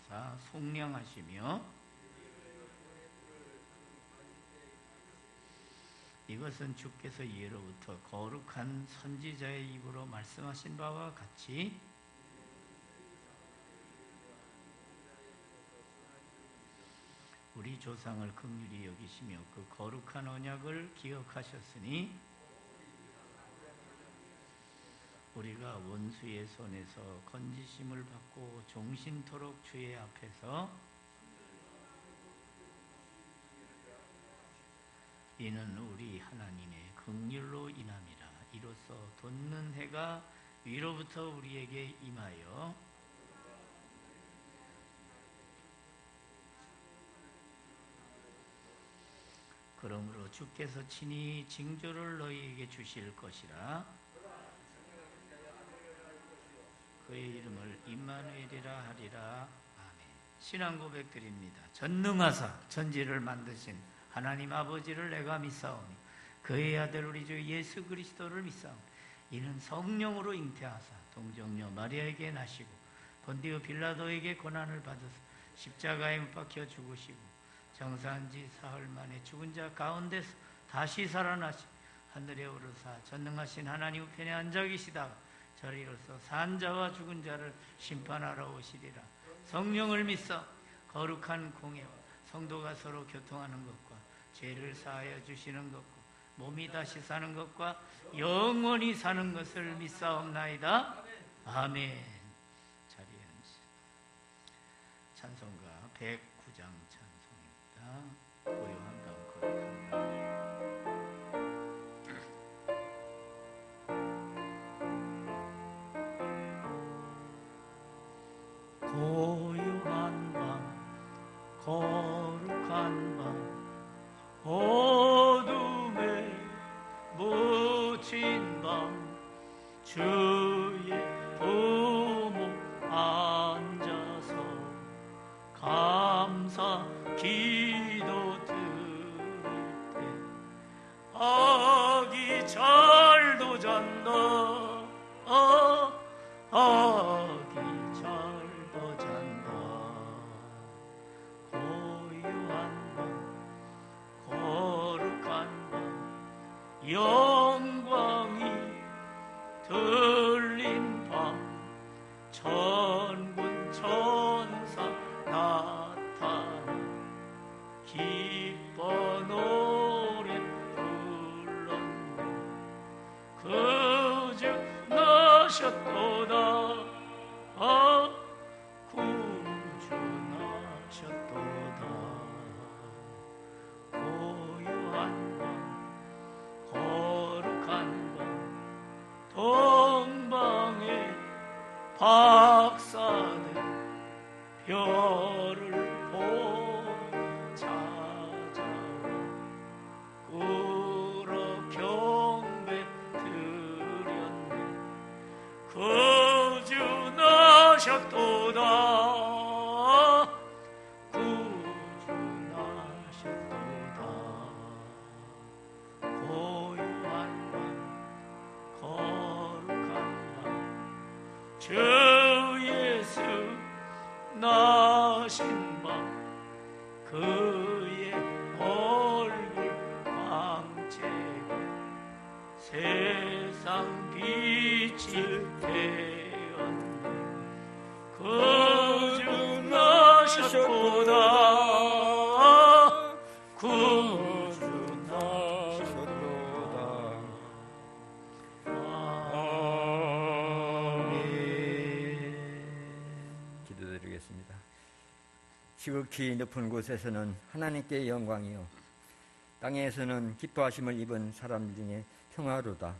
하사 속량하시며 이것은 주께서 예로부터 거룩한 선지자의 입으로 말씀하신 바와 같이 우리 조상을 긍휼히 여기시며 그 거룩한 언약을 기억하셨으니 우리가 원수의 손에서 건지심을 받고 종신토록 주의 앞에서 이는 우리 하나님의 긍휼로 인함이라. 이로써 돋는 해가 위로부터 우리에게 임하여 그러므로 주께서 친히 징조를 너희에게 주실 것이라. 그의 이름을 임마누엘이라 하리라. 아멘. 신앙 고백드립니다. 전능하사 천지를 만드신 하나님 아버지를 내가 믿사오니 그의 아들 우리 주 예수 그리스도를 믿사오니 이는 성령으로 잉태하사 동정녀 마리아에게 나시고 본디오 빌라도에게 고난을 받으사 십자가에 못 박혀 죽으시고 정사한 지 사흘 만에 죽은 자 가운데서 다시 살아나시 하늘에 오르사 전능하신 하나님 우편에 앉아 계시다가 저리로서 산 자와 죽은 자를 심판하러 오시리라. 성령을 믿사 거룩한 공예와 성도가 서로 교통하는 것과 죄를 사하여 주시는 것과 몸이 다시 사는 것과 영원히 사는 것을 믿사옵나이다. 아멘. 자리에 앉으시다. 찬송가 109장 찬송입니다. 고요한 강 거룩한 강 고요한 밤 거룩한 밤 어둠에 묻힌 밤 주의 부모 앉아서 감사 기도 드릴 때 아기 잘도 잔다 아기 잘도 잔다 고요한 밤 거룩한 밤 영광이 들린 밤 천군 천사 나타나 기뻐 노래 불렀네 그 주 나셨도다 구주 나셨도다 고요한 밤 거룩한 밤 동방의 박사들 별을 보고 찾아와 꿇어 경배 드렸네 그 주 나셨도다 구주 나셨도다 고요한 밤 거룩한 밤 주 예수 나신 밤 그의 얼굴 광채가 세상 빛이 되었네 그 주 나셨도다 구주 나셨도다 기도드리겠습니다. 지극히 높은 곳에서는 하나님께 영광이요 땅에서는 기뻐하심을 입은 사람 중에 평화로다.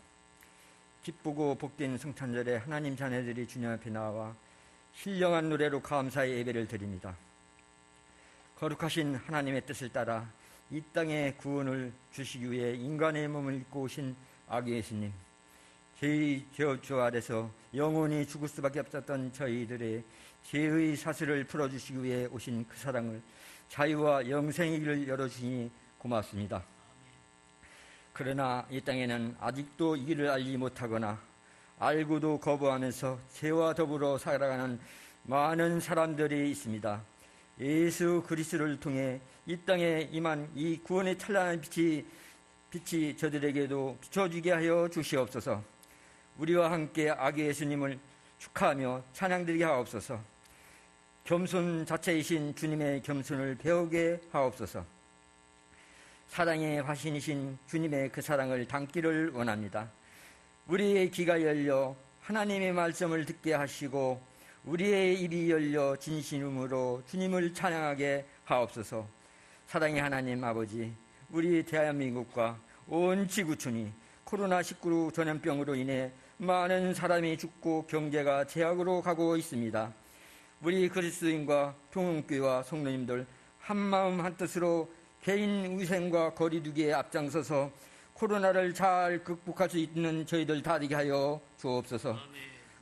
기쁘고 복된 성탄절에 하나님 자녀들이 주님 앞에 나와 신령한 노래로 감사의 예배를 드립니다. 거룩하신 하나님의 뜻을 따라 이 땅에 구원을 주시기 위해 인간의 몸을 입고 오신 아기 예수님, 죄의 저주 아래서 영원히 죽을 수밖에 없었던 저희들의 죄의 사슬을 풀어주시기 위해 오신 그 사랑을 자유와 영생의 길을 열어주시니 고맙습니다. 그러나 이 땅에는 아직도 이 길을 알지 못하거나 알고도 거부하면서 죄와 더불어 살아가는 많은 사람들이 있습니다. 예수 그리스도를 통해 이 땅에 임한 이 구원의 찬란한 빛이 저들에게도 비춰주게 하여 주시옵소서. 우리와 함께 아기 예수님을 축하하며 찬양드리게 하옵소서. 겸손 자체이신 주님의 겸손을 배우게 하옵소서. 사랑의 화신이신 주님의 그 사랑을 담기를 원합니다. 우리의 귀가 열려 하나님의 말씀을 듣게 하시고 우리의 입이 열려 진심으로 주님을 찬양하게 하옵소서. 사랑의 하나님 아버지, 우리 대한민국과 온 지구촌이 코로나19 전염병으로 인해 많은 사람이 죽고 경제가 제약으로 가고 있습니다. 우리 그리스도인과 통은교회와 성도님들 한마음 한뜻으로 개인 위생과 거리두기에 앞장서서 코로나를 잘 극복할 수 있는 저희들 다 되게 하여 주옵소서.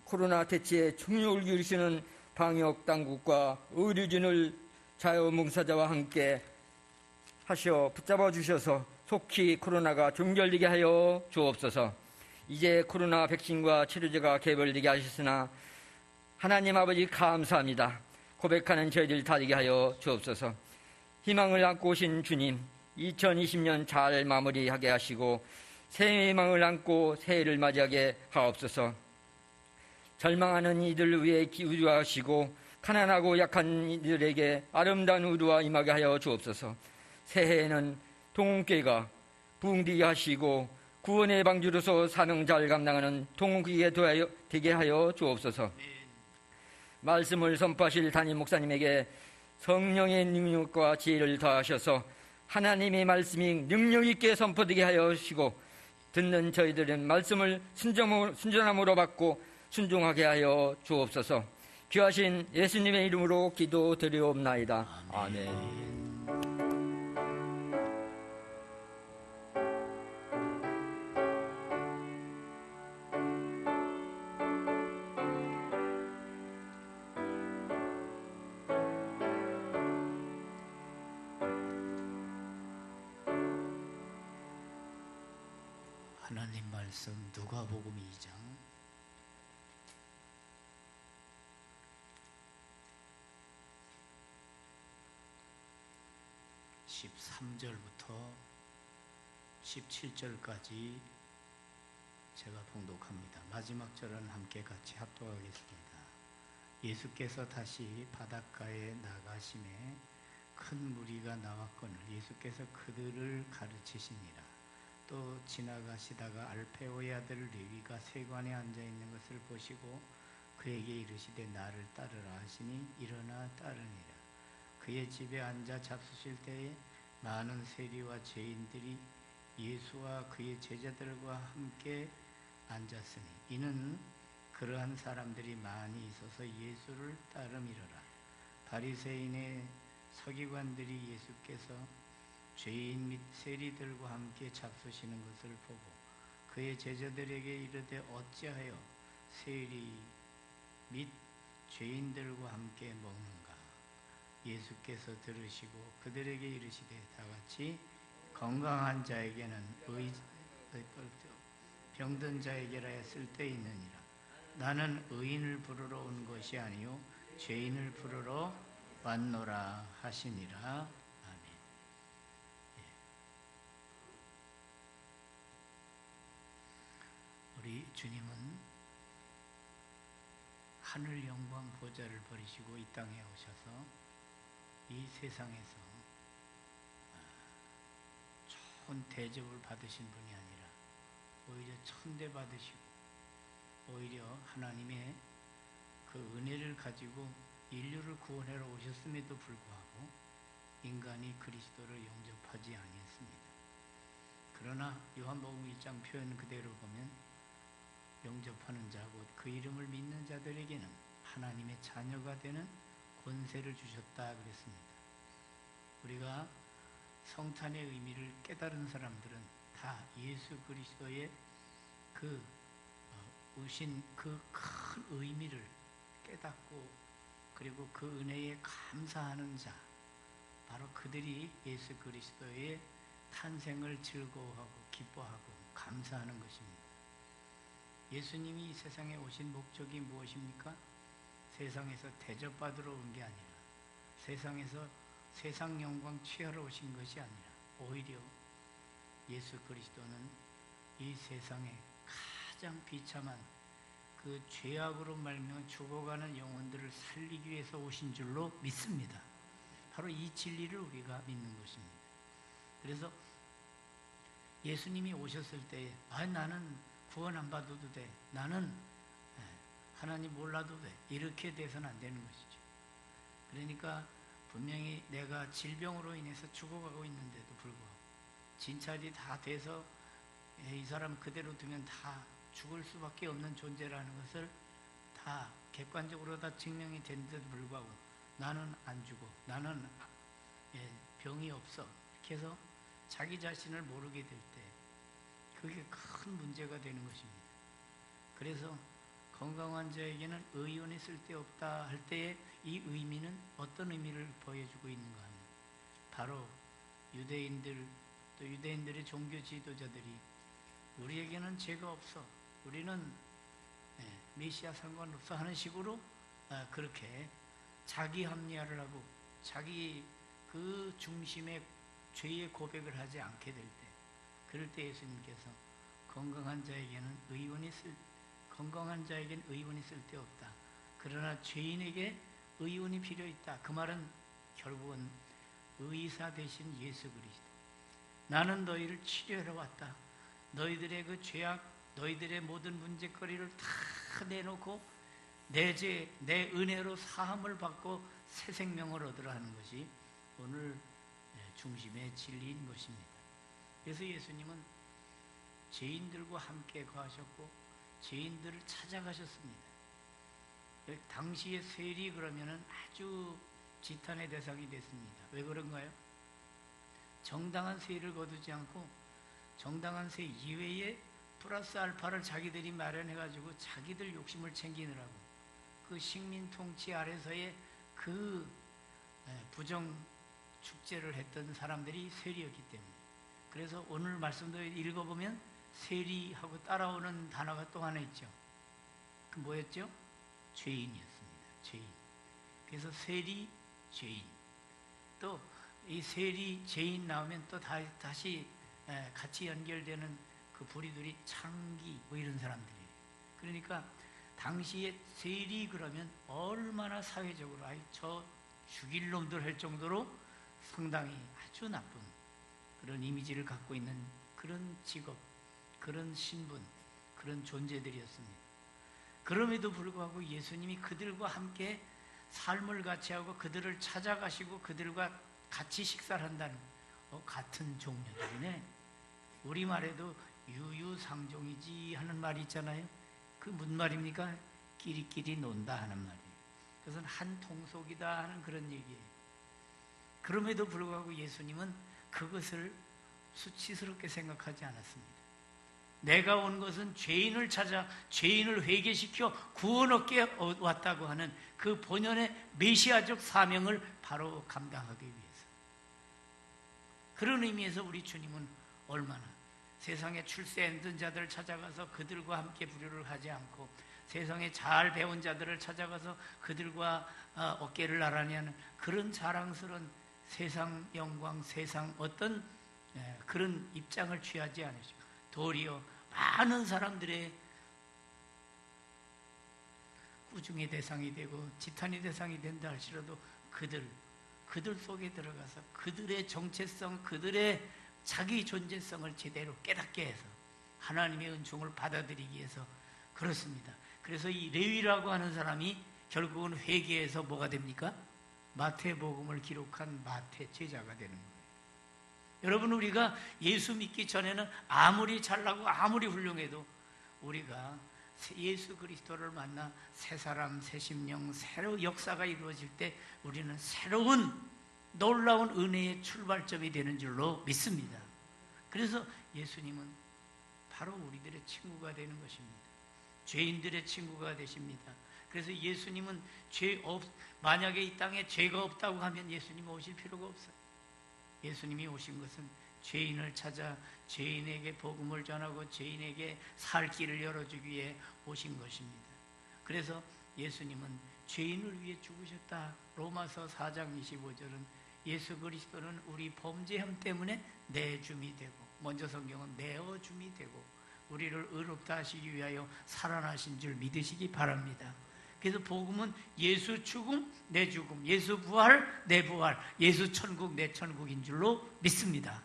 코로나 대치에 총력을 기울이시는 방역 당국과 의료진을 자유봉사자와 함께 하시어 붙잡아 주셔서 속히 코로나가 종결되게 하여 주옵소서. 이제 코로나 백신과 치료제가 개발되게 하셨으나 하나님 아버지 감사합니다. 고백하는 저희들 다 되게 하여 주옵소서. 희망을 안고 오신 주님, 2020년 잘 마무리하게 하시고 새해 희망을 안고 새해를 맞이하게 하옵소서. 절망하는 이들을 위해 기도하시고 가난하고 약한 이들에게 아름다운 의루와 임하게 하여 주옵소서. 새해에는 동원교회가 부흥되게 하시고 구원의 방주로서 사명 잘 감당하는 동원교회가 되게 하여 주옵소서. 말씀을 선포하실 담임 목사님에게 성령의 능력과 지혜를 더하셔서 하나님의 말씀이 능력 있게 선포되게 하여 주시고 듣는 저희들은 말씀을 순전함으로 받고 순종하게 하여 주옵소서. 귀하신 예수님의 이름으로 기도드리옵나이다. 아멘. 하나님 말씀 누가복음 2장 13절부터 17절까지 제가 봉독합니다. 마지막 절은 함께 같이 합독하겠습니다. 예수께서 다시 바닷가에 나가심에 큰 무리가 나왔거늘 예수께서 그들을 가르치시니라. 또 지나가시다가 알페오의 아들 레위가 세관에 앉아있는 것을 보시고 그에게 이르시되 나를 따르라 하시니 일어나 따르니라. 그의 집에 앉아 잡수실 때에 많은 세리와 죄인들이 예수와 그의 제자들과 함께 앉았으니 이는 그러한 사람들이 많이 있어서 예수를 따름이러라. 바리새인의 서기관들이 예수께서 죄인 및 세리들과 함께 잡수시는 것을 보고 그의 제자들에게 이르되 어찌하여 세리 및 죄인들과 함께 먹는가? 예수께서 들으시고 그들에게 이르시되 다같이 건강한 자에게는 병든 자에게라 쓸데있느니라. 나는 의인을 부르러 온 것이 아니요 죄인을 부르러 왔노라 하시니라. 아멘. 우리 주님은 하늘 영광 보좌를 버리시고 이 땅에 오셔서 이 세상에서 좋은 대접을 받으신 분이 아니라 오히려 천대 받으시고 오히려 하나님의 그 은혜를 가지고 인류를 구원하러 오셨음에도 불구하고 인간이 그리스도를 영접하지 아니했습니다. 그러나 요한복음 1장 표현 그대로 보면 영접하는 자 곧 그 이름을 믿는 자들에게는 하나님의 자녀가 되는 권세를 주셨다 그랬습니다. 우리가 성탄의 의미를 깨달은 사람들은 다 예수 그리스도의 그 오신 그 큰 의미를 깨닫고 그리고 그 은혜에 감사하는 자, 바로 그들이 예수 그리스도의 탄생을 즐거워하고 기뻐하고 감사하는 것입니다. 예수님이 이 세상에 오신 목적이 무엇입니까? 세상에서 대접받으러 온 게 아니라 세상에서 세상 영광 취하러 오신 것이 아니라 오히려 예수 그리스도는 이 세상에 가장 비참한 그 죄악으로 말미암아 죽어가는 영혼들을 살리기 위해서 오신 줄로 믿습니다. 바로 이 진리를 우리가 믿는 것입니다. 그래서 예수님이 오셨을 때에 나는 구원 안 받아도 돼, 나는 하나님 몰라도 돼, 이렇게 돼서는 안 되는 것이죠. 그러니까 분명히 내가 질병으로 인해서 죽어가고 있는데도 불구하고 진찰이 다 돼서 이 사람 그대로 두면 다 죽을 수밖에 없는 존재라는 것을 다 객관적으로 다 증명이 된데도 불구하고 나는 안 죽어, 나는 병이 없어, 이렇게 해서 자기 자신을 모르게 될 때 그게 큰 문제가 되는 것입니다. 그래서 건강한 자에게는 의원이 쓸데없다 할 때에 이 의미는 어떤 의미를 보여주고 있는가 하면 바로 유대인들 또 유대인들의 종교 지도자들이 우리에게는 죄가 없어, 우리는 메시아 상관없어 하는 식으로 그렇게 자기 합리화를 하고 자기 그 중심의 죄의 고백을 하지 않게 될 때, 그럴 때 예수님께서 건강한 자에게는 의원이 쓸데없다. 그러나 죄인에게 의원이 필요 있다. 그 말은 결국은 의사 되신 예수 그리스도. 나는 너희를 치료하러 왔다. 너희들의 그 죄악, 너희들의 모든 문제거리를 다 내놓고 내 죄, 내 은혜로 사함을 받고 새 생명을 얻으라 하는 것이 오늘 중심의 진리인 것입니다. 그래서 예수님은 죄인들과 함께 거하셨고 죄인들을 찾아가셨습니다. 당시의 세리 그러면은 아주 지탄의 대상이 됐습니다. 왜 그런가요? 정당한 세를 거두지 않고 정당한 세 이외에 플러스 알파를 자기들이 마련해가지고 자기들 욕심을 챙기느라고 그 식민 통치 아래서의 그 부정 축제를 했던 사람들이 세리였기 때문에, 그래서 오늘 말씀도 읽어보면 세리하고 따라오는 단어가 또 하나 있죠. 그 뭐였죠? 죄인이었습니다. 죄인. 그래서 세리, 죄인. 또 이 세리, 죄인 나오면 또 다시 같이 연결되는 그 부리들이 창기 뭐 이런 사람들이에요. 그러니까 당시에 세리 그러면 얼마나 사회적으로 저 죽일 놈들 할 정도로 상당히 아주 나쁜 그런 이미지를 갖고 있는 그런 직업, 그런 신분, 그런 존재들이었습니다. 그럼에도 불구하고 예수님이 그들과 함께 삶을 같이 하고 그들을 찾아가시고 그들과 같이 식사를 한다는 같은 종류들이네. 우리말에도 유유상종이지 하는 말이 있잖아요. 그 무슨 말입니까? 끼리끼리 논다 하는 말이에요. 그것은 한 통속이다 하는 그런 얘기예요. 그럼에도 불구하고 예수님은 그것을 수치스럽게 생각하지 않았습니다. 내가 온 것은 죄인을 찾아 죄인을 회개시켜 구원 얻게 왔다고 하는 그 본연의 메시아적 사명을 바로 감당하기 위해서. 그런 의미에서 우리 주님은 얼마나 세상에 출세 힘든 자들을 찾아가서 그들과 함께 부류를 하지 않고 세상에 잘 배운 자들을 찾아가서 그들과 어깨를 나란히 하는 그런 자랑스러운 세상 영광, 세상 어떤 그런 입장을 취하지 않으시고 도리어 많은 사람들의 꾸중의 대상이 되고 지탄의 대상이 된다 할지라도 그들 속에 들어가서 그들의 정체성, 그들의 자기 존재성을 제대로 깨닫게 해서 하나님의 은총을 받아들이기 위해서 그렇습니다. 그래서 이 레위라고 하는 사람이 결국은 회개해서 뭐가 됩니까? 마태복음을 기록한 마태 제자가 되는 거예요. 여러분, 우리가 예수 믿기 전에는 아무리 잘나고 아무리 훌륭해도 우리가 예수 그리스도를 만나 새 사람, 새 심령, 새로운 역사가 이루어질 때 우리는 새로운 놀라운 은혜의 출발점이 되는 줄로 믿습니다. 그래서 예수님은 바로 우리들의 친구가 되는 것입니다. 죄인들의 친구가 되십니다. 그래서 예수님은 만약에 이 땅에 죄가 없다고 하면 예수님 오실 필요가 없어요. 예수님이 오신 것은 죄인을 찾아 죄인에게 복음을 전하고 죄인에게 살 길을 열어주기 위해 오신 것입니다. 그래서 예수님은 죄인을 위해 죽으셨다. 로마서 4장 25절은 예수 그리스도는 우리 범죄함 때문에 내줌이 되고, 먼저 성경은 내어줌이 되고 우리를 의롭다 하시기 위하여 살아나신 줄 믿으시기 바랍니다. 그래서 복음은 예수 죽음, 내 죽음, 예수 부활, 내 부활, 예수 천국, 내 천국인 줄로 믿습니다.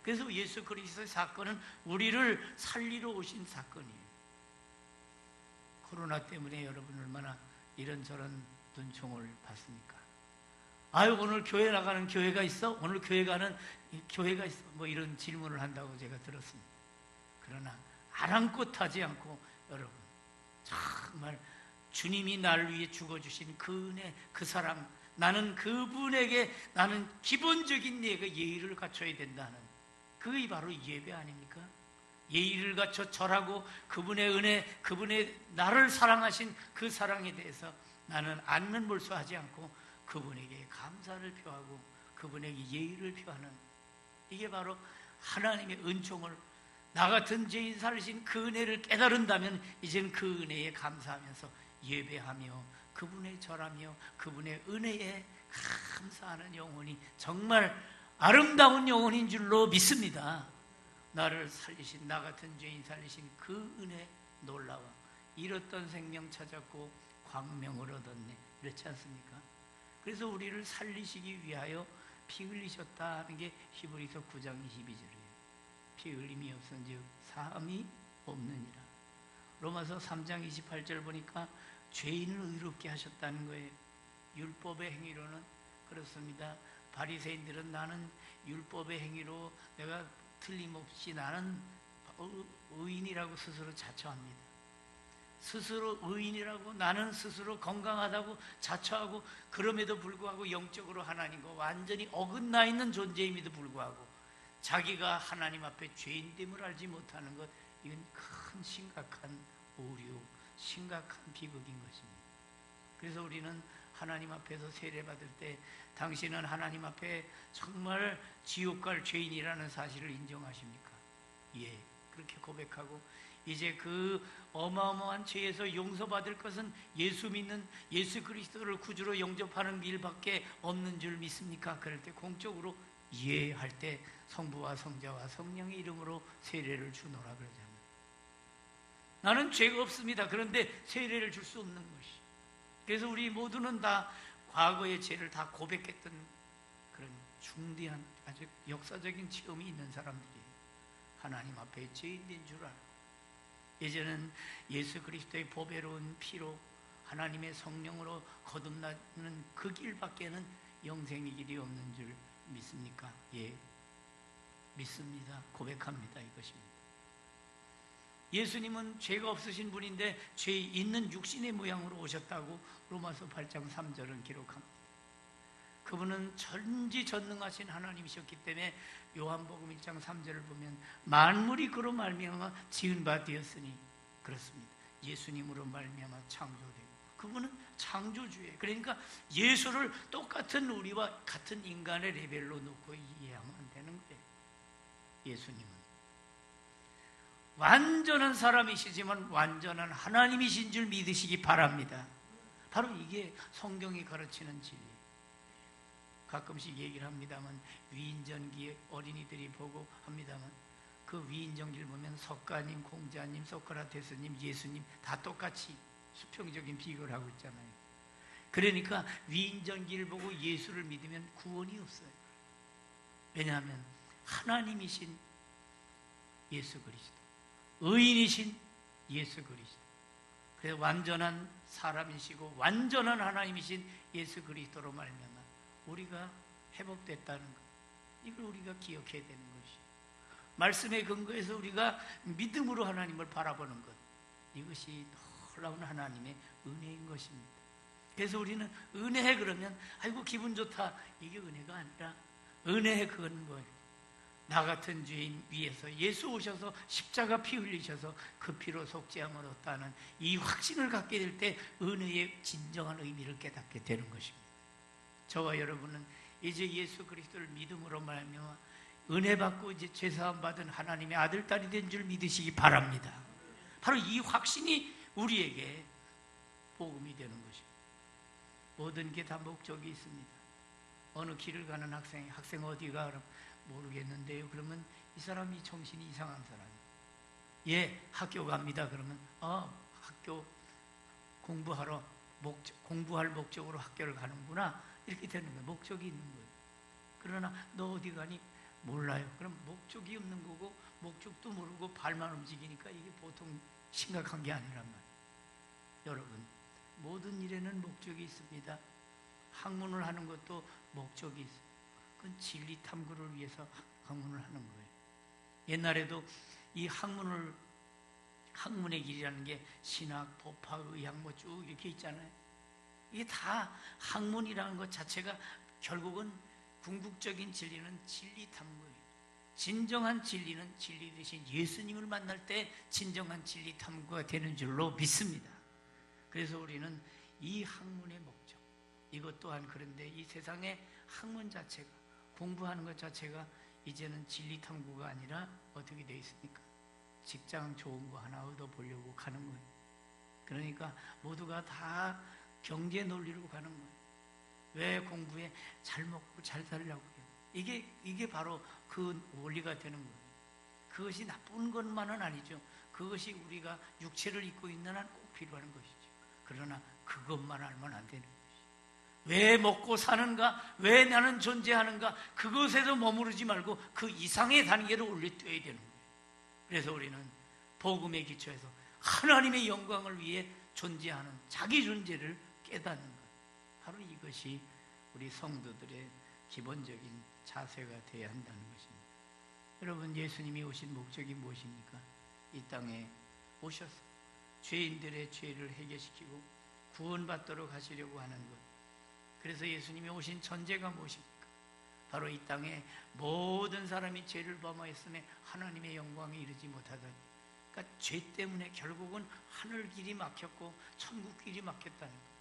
그래서 예수 그리스도의 사건은 우리를 살리러 오신 사건이에요. 코로나 때문에 여러분 얼마나 이런저런 눈총을 받습니까? 아유, 오늘 교회 나가는 교회가 있어? 오늘 교회 가는 교회가 있어? 뭐 이런 질문을 한다고 제가 들었습니다. 그러나 아랑곳하지 않고 여러분, 정말 주님이 나를 위해 죽어주신 그 은혜, 그 사랑, 나는 그분에게 나는 기본적인 예의를 갖춰야 된다는, 그게 바로 예배 아닙니까? 예의를 갖춰 절하고 그분의 은혜, 그분의 나를 사랑하신 그 사랑에 대해서 나는 안면 몰수하지 않고 그분에게 감사를 표하고 그분에게 예의를 표하는, 이게 바로 하나님의 은총을, 나 같은 죄인 살리신 그 은혜를 깨달은다면 이제는 그 은혜에 감사하면서 예배하며 그분의 절하며 그분의 은혜에 감사하는 영혼이 정말 아름다운 영혼인 줄로 믿습니다. 나를 살리신, 나 같은 죄인 살리신 그 은혜 놀라워. 잃었던 생명 찾았고 광명을 얻었네. 그렇지 않습니까? 그래서 우리를 살리시기 위하여 피 흘리셨다 하는 게 히브리서 9장 22절이에요. 피 흘림이 없은즉 사함이 없느니라. 로마서 3장 28절 보니까 죄인을 의롭게 하셨다는 거예요. 율법의 행위로는 그렇습니다. 바리새인들은 나는 율법의 행위로 내가 틀림없이 나는 의인이라고 스스로 자처합니다. 스스로 의인이라고, 나는 스스로 건강하다고 자처하고, 그럼에도 불구하고 영적으로 하나님과 완전히 어긋나 있는 존재임에도 불구하고 자기가 하나님 앞에 죄인됨을 알지 못하는 것, 이건 큰 심각한 오류, 심각한 비극인 것입니다. 그래서 우리는 하나님 앞에서 세례받을 때 당신은 하나님 앞에 정말 지옥 갈 죄인이라는 사실을 인정하십니까? 예, 그렇게 고백하고 이제 그 어마어마한 죄에서 용서받을 것은 예수 믿는, 예수 그리스도를 구주로 영접하는 길밖에 없는 줄 믿습니까? 그럴 때 공적으로 예 할 때 성부와 성자와 성령의 이름으로 세례를 주노라 그러잖아요. 나는 죄가 없습니다. 그런데 세례를 줄 수 없는 것이. 그래서 우리 모두는 다 과거의 죄를 다 고백했던 그런 중대한 아주 역사적인 체험이 있는 사람들이에요. 하나님 앞에 죄인된 줄 알아. 이제는 예수 그리스도의 보배로운 피로 하나님의 성령으로 거듭나는 그 길밖에는 영생의 길이 없는 줄 믿습니까? 예, 믿습니다. 고백합니다. 이것입니다. 예수님은 죄가 없으신 분인데 죄 있는 육신의 모양으로 오셨다고 로마서 8장 3절은 기록합니다. 그분은 전지전능하신 하나님이셨기 때문에 요한복음 1장 3절을 보면 만물이 그로 말미암아 지은 바 되었으니, 그렇습니다. 예수님으로 말미암아 창조되고, 그분은 창조주예요. 그러니까 예수를 똑같은 우리와 같은 인간의 레벨로 놓고 이해하면 안 되는 거예요. 예수님은 완전한 사람이시지만 완전한 하나님이신 줄 믿으시기 바랍니다. 바로 이게 성경이 가르치는 진리예요. 가끔씩 얘기를 합니다만, 위인전기에 어린이들이 보고 합니다만, 그 위인전기를 보면 석가님, 공자님, 소크라테스님, 예수님 다 똑같이 수평적인 비교를 하고 있잖아요. 그러니까 위인전기를 보고 예수를 믿으면 구원이 없어요. 왜냐하면 하나님이신 예수 그리스도, 의인이신 예수 그리스도, 그래서 완전한 사람이시고 완전한 하나님이신 예수 그리스도로 말미암아 우리가 회복됐다는 것, 이걸 우리가 기억해야 되는 것이, 말씀에 근거해서 우리가 믿음으로 하나님을 바라보는 것, 이것이 놀라운 하나님의 은혜인 것입니다. 그래서 우리는 은혜 그러면 아이고 기분 좋다, 이게 은혜가 아니라, 은혜의 그건 뭐예요? 나 같은 죄인 위해서 예수 오셔서 십자가 피 흘리셔서 그 피로 속죄함을 얻다는 이 확신을 갖게 될 때 은혜의 진정한 의미를 깨닫게 되는 것입니다. 저와 여러분은 이제 예수 그리스도를 믿음으로 말하며 은혜 받고 이제 죄사함 받은 하나님의 아들, 딸이 된 줄 믿으시기 바랍니다. 바로 이 확신이 우리에게 복음이 되는 것입니다. 모든 게 다 목적이 있습니다. 어느 길을 가는 학생 어디가? 그럼 모르겠는데요. 그러면 이 사람이 정신이 이상한 사람이에요. 예, 학교 갑니다. 그러면 학교 공부할 목적으로 학교를 가는구나. 이렇게 되는 거예요. 목적이 있는 거예요. 그러나 너 어디 가니? 몰라요. 그럼 목적이 없는 거고 목적도 모르고 발만 움직이니까 이게 보통 심각한 게 아니란 말이에요. 여러분, 모든 일에는 목적이 있습니다. 학문을 하는 것도 목적이 있어요. 그건 진리 탐구를 위해서 학문을 하는 거예요. 옛날에도 이 학문의 길이라는 게 신학, 법학, 의학 뭐 쭉 이렇게 있잖아요. 이게 다 학문이라는 것 자체가 결국은 궁극적인 진리는 진리 탐구예요. 진정한 진리는 진리 대신 예수님을 만날 때 진정한 진리 탐구가 되는 줄로 믿습니다. 그래서 우리는 이 학문의 목적, 이것 또한 그런데 이 세상의 학문 자체가, 공부하는 것 자체가 이제는 진리 탐구가 아니라 어떻게 되어 있습니까? 직장 좋은 거 하나 얻어보려고 가는 거예요. 그러니까 모두가 다 경제 논리로 가는 거예요. 왜 공부에 잘 먹고 잘 살려고요? 이게 바로 그 원리가 되는 거예요. 그것이 나쁜 것만은 아니죠. 그것이 우리가 육체를 입고 있는 한 꼭 필요한 것이죠. 그러나 그것만 알면 안 되는 것이죠. 왜 먹고 사는가? 왜 나는 존재하는가? 그것에도 머무르지 말고 그 이상의 단계로 올려뛰어야 되는 거예요. 그래서 우리는 복음의 기초에서 하나님의 영광을 위해 존재하는 자기 존재를 깨닫는 것, 바로 이것이 우리 성도들의 기본적인 자세가 되어야 한다는 것입니다. 여러분, 예수님이 오신 목적이 무엇입니까? 이 땅에 오셔서 죄인들의 죄를 해결시키고 구원받도록 하시려고 하는 것. 그래서 예수님이 오신 전제가 무엇입니까? 바로 이 땅에 모든 사람이 죄를 범하였음에 하나님의 영광에 이르지 못하다니. 그러니까 죄 때문에 결국은 하늘 길이 막혔고 천국 길이 막혔다는 거예요.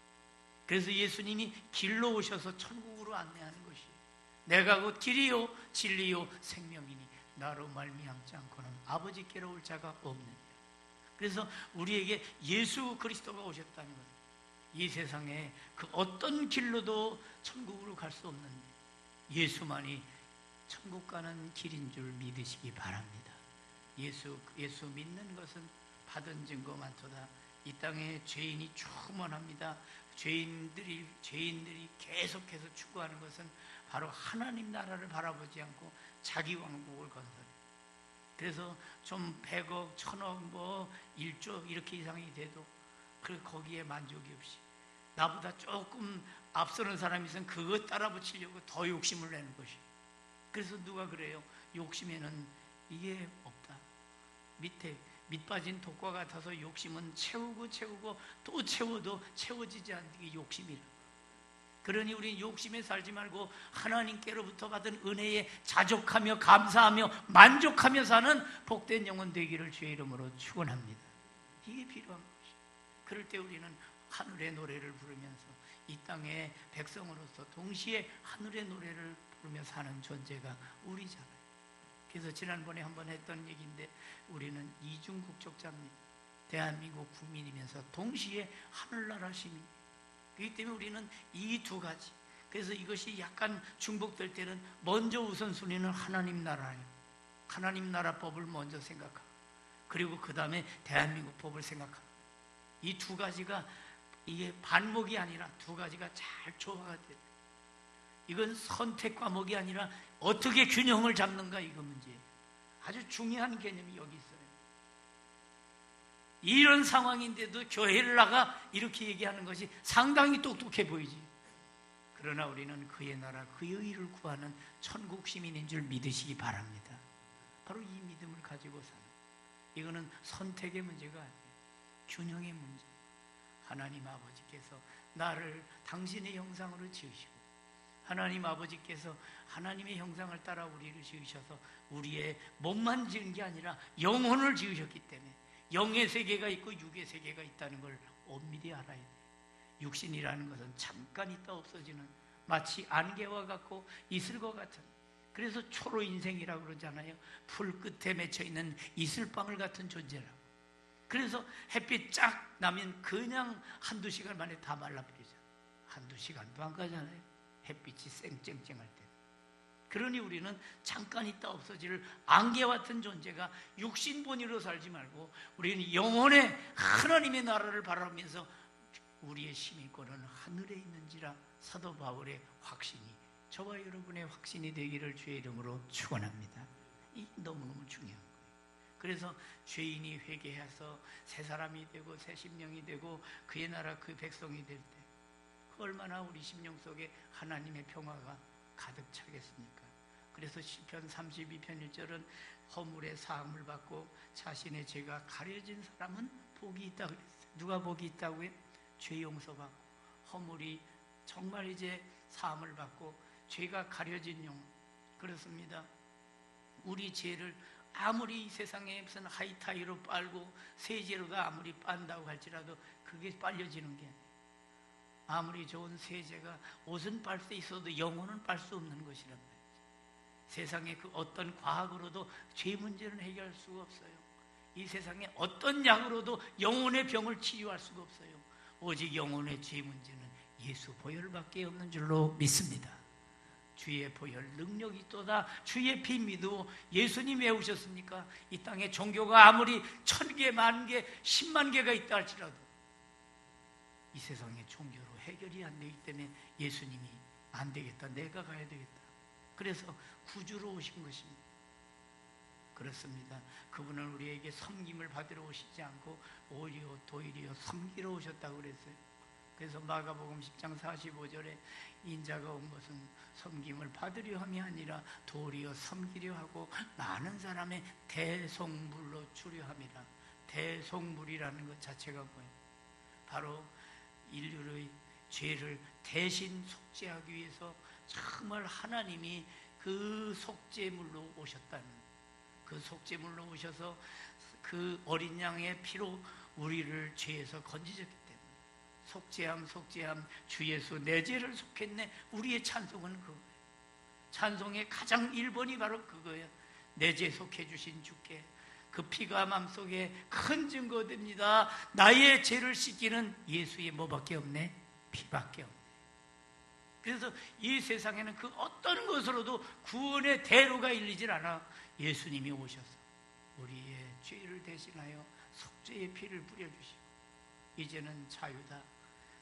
그래서 예수님이 길로 오셔서 천국으로 안내하는 것이에요. 내가 곧 길이요 진리요 생명이니 나로 말미암지 않고는 아버지께로 올 자가 없느니라. 그래서 우리에게 예수 그리스도가 오셨다는 거예요. 이 세상에 그 어떤 길로도 천국으로 갈 수 없는 예수만이 천국 가는 길인 줄 믿으시기 바랍니다. 예수 믿는 것은 받은 증거 많도다. 이 땅에 죄인이 충만합니다. 죄인들이 계속해서 추구하는 것은 바로 하나님 나라를 바라보지 않고 자기 왕국을 건설. 그래서 좀 100억, 1000억, 뭐 1조 이렇게 이상이 돼도 거기에 만족이 없이 나보다 조금 앞서는 사람이 있으면 그것 따라 붙이려고 더 욕심을 내는 것이. 그래서 누가 그래요? 욕심에는 이게 없다. 밑 빠진 독과 같아서 욕심은 채우고 또 채워도 채워지지 않는 게 욕심이라. 그러니 우리는 욕심에 살지 말고 하나님께로부터 받은 은혜에 자족하며 감사하며 만족하며 사는 복된 영혼 되기를 주의 이름으로 축원합니다. 이게 필요한 것이죠. 그럴 때 우리는 하늘의 노래를 부르면서 이 땅의 백성으로서 동시에 하늘의 노래를 부르며 사는 존재가 우리잖아요. 그래서 지난번에 한번 했던 얘기인데 우리는 이중 국적자입니다. 대한민국 국민이면서 동시에 하늘나라 시민. 그렇기 때문에 우리는 이 두 가지. 그래서 이것이 약간 중복될 때는 먼저 우선순위는 하나님 나라예요. 하나님 나라 법을 먼저 생각하고 그리고 그 다음에 대한민국 법을 생각하고 이 두 가지가 이게 반목이 아니라 두 가지가 잘 조화가 돼요. 이건 선택 과목이 아니라 어떻게 균형을 잡는가 이거 문제예요. 아주 중요한 개념이 여기 있어요. 이런 상황인데도 교회를 나가 이렇게 얘기하는 것이 상당히 똑똑해 보이지. 그러나 우리는 그의 나라 그의 의를 구하는 천국 시민인 줄 믿으시기 바랍니다. 바로 이 믿음을 가지고 사는, 이거는 선택의 문제가 아니에요. 균형의 문제. 하나님 아버지께서 나를 당신의 형상으로 지으시고 하나님 아버지께서 하나님의 형상을 따라 우리를 지으셔서 우리의 몸만 지은 게 아니라 영혼을 지으셨기 때문에 영의 세계가 있고 육의 세계가 있다는 걸 엄밀히 알아야 돼요. 육신이라는 것은 잠깐 있다 없어지는 마치 안개와 같고 이슬과 같은, 그래서 초로 인생이라고 그러잖아요. 풀 끝에 맺혀있는 이슬방울 같은 존재라고. 그래서 햇빛 쫙 나면 그냥 한두 시간 만에 다 말라버리죠. 한두 시간도 안 가잖아요. 햇빛이 쌩쨍쨍할 때. 그러니 우리는 잠깐 있다 없어질 안개와 같은 존재가 육신본위로 살지 말고 우리는 영혼의 하나님의 나라를 바라보면서 우리의 시민권은 하늘에 있는지라 사도 바울의 확신이 저와 여러분의 확신이 되기를 주의 이름으로 축원합니다. 이 너무너무 중요한 거예요. 그래서 죄인이 회개해서 새 사람이 되고 새 심령이 되고 그의 나라 그 백성이 될 때 얼마나 우리 심령 속에 하나님의 평화가 가득 차겠습니까? 그래서 시편 32편 1절은 허물의 사함을 받고 자신의 죄가 가려진 사람은 복이 있다고 그랬어요. 누가 복이 있다고요? 죄 용서받고 허물이 정말 이제 사함을 받고 죄가 가려진 영. 그렇습니다. 우리 죄를 아무리 세상에 무슨 하이타이로 빨고 세제로도 아무리 빤다고 할지라도 그게 빨려지는 게 아무리 좋은 세제가 옷은 빨 수 있어도 영혼은 빨 수 없는 것이란 말이죠. 세상에 그 어떤 과학으로도 죄 문제는 해결할 수가 없어요. 이 세상에 어떤 약으로도 영혼의 병을 치유할 수가 없어요. 오직 영혼의 죄 문제는 예수 보혈밖에 없는 줄로 믿습니다. 주의 보혈 능력이 있도다. 주의 피 믿어. 예수님이 왜 오셨습니까? 이 땅에 종교가 아무리 1000개, 10,000개, 10만 개가 있다 할지라도 이 세상의 종교로 해결이 안 되기 때문에 예수님이 안 되겠다, 내가 가야 되겠다. 그래서 구주로 오신 것입니다. 그렇습니다. 그분은 우리에게 섬김을 받으러 오시지 않고 오히려 도리어 섬기러 오셨다고 그랬어요. 그래서 마가복음 10장 45절에 인자가 온 것은 섬김을 받으려 함이 아니라 도리어 섬기려 하고 많은 사람의 대속물로 주려 함이라. 대속물이라는 것 자체가 뭐예요? 바로 인류의 죄를 대신 속죄하기 위해서 정말 하나님이 그 속죄물로 오셨다는, 그 속죄물로 오셔서 그 어린 양의 피로 우리를 죄에서 건지셨기 때문에 속죄함 주 예수 내 죄를 속했네. 우리의 찬송은 그거예요. 찬송의 가장 1번이 바로 그거예요. 내 죄 속해 주신 주께 그 피가 맘속에 큰 증거됩니다. 나의 죄를 씻기는 예수의 뭐밖에 없네? 피밖에 없네. 그래서 이 세상에는 그 어떤 것으로도 구원의 대로가 일리질 않아. 예수님이 오셔서 우리의 죄를 대신하여 속죄의 피를 뿌려주시고 이제는 자유다.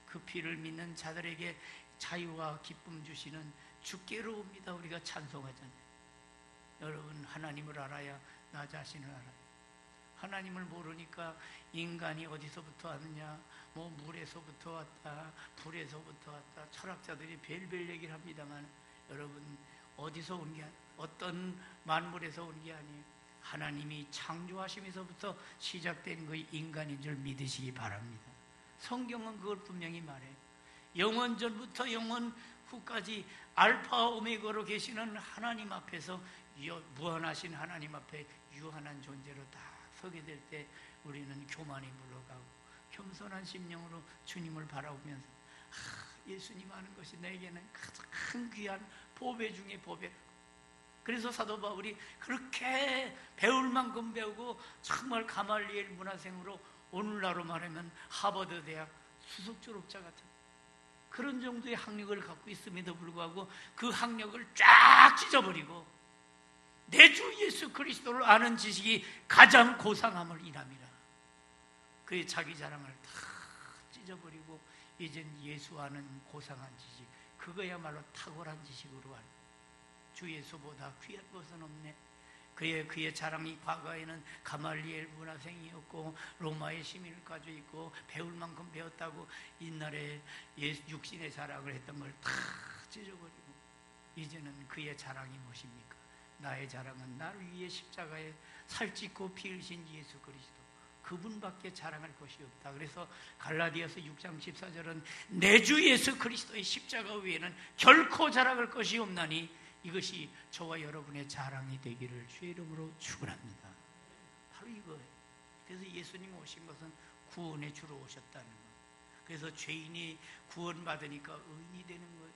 그 피를 믿는 자들에게 자유와 기쁨 주시는 주께로 옵니다. 우리가 찬송하잖아요. 여러분, 하나님을 알아야 나 자신을 알아요. 하나님을 모르니까 인간이 어디서부터 왔느냐, 뭐 물에서부터 왔다, 불에서부터 왔다, 철학자들이 별별 얘기를 합니다만 여러분, 어디서 온 게, 어떤 만물에서 온 게 아니에요. 하나님이 창조하시면서부터 시작된 그 인간인 줄 믿으시기 바랍니다. 성경은 그걸 분명히 말해요. 영원 전부터 영원 후까지 알파 오메가로 계시는 하나님 앞에서, 무한하신 하나님 앞에 유한한 존재로 다 서게 될 때 우리는 교만이 물러가고 겸손한 심령으로 주님을 바라보면서 예수님 아는 것이 내게는 가장 귀한 보배 중에 보배. 그래서 사도 바울이 그렇게 배울 만큼 배우고 정말 가말리엘 문화생으로 오늘날로 말하면 하버드 대학 수석 졸업자 같은 그런 정도의 학력을 갖고 있음에도 불구하고 그 학력을 쫙 찢어버리고 내 주 예수 그리스도를 아는 지식이 가장 고상함을 인함이라. 그의 자기 자랑을 다 찢어버리고 이젠 예수 아는 고상한 지식, 그거야말로 탁월한 지식으로 알고 주 예수보다 귀한 것은 없네. 그의 자랑이 과거에는 가말리엘 문화생이었고 로마의 시민을 가지고 있고 배울 만큼 배웠다고 옛날에 육신의 자랑을 했던 걸 다 찢어버리고 이제는 그의 자랑이 무엇입니까? 나의 자랑은 나를 위해 십자가에 살찌고 피 흘리신 예수 그리스도, 그분밖에 자랑할 것이 없다. 그래서 갈라디아서 6장 14절은 내 주 예수 그리스도의 십자가 외에는 결코 자랑할 것이 없나니 이것이 저와 여러분의 자랑이 되기를 주의 이름으로 축원합니다. 바로 이거예요. 그래서 예수님 오신 것은 구원의 주로 오셨다는 거예요. 그래서 죄인이 구원받으니까 의인이 되는 거예요.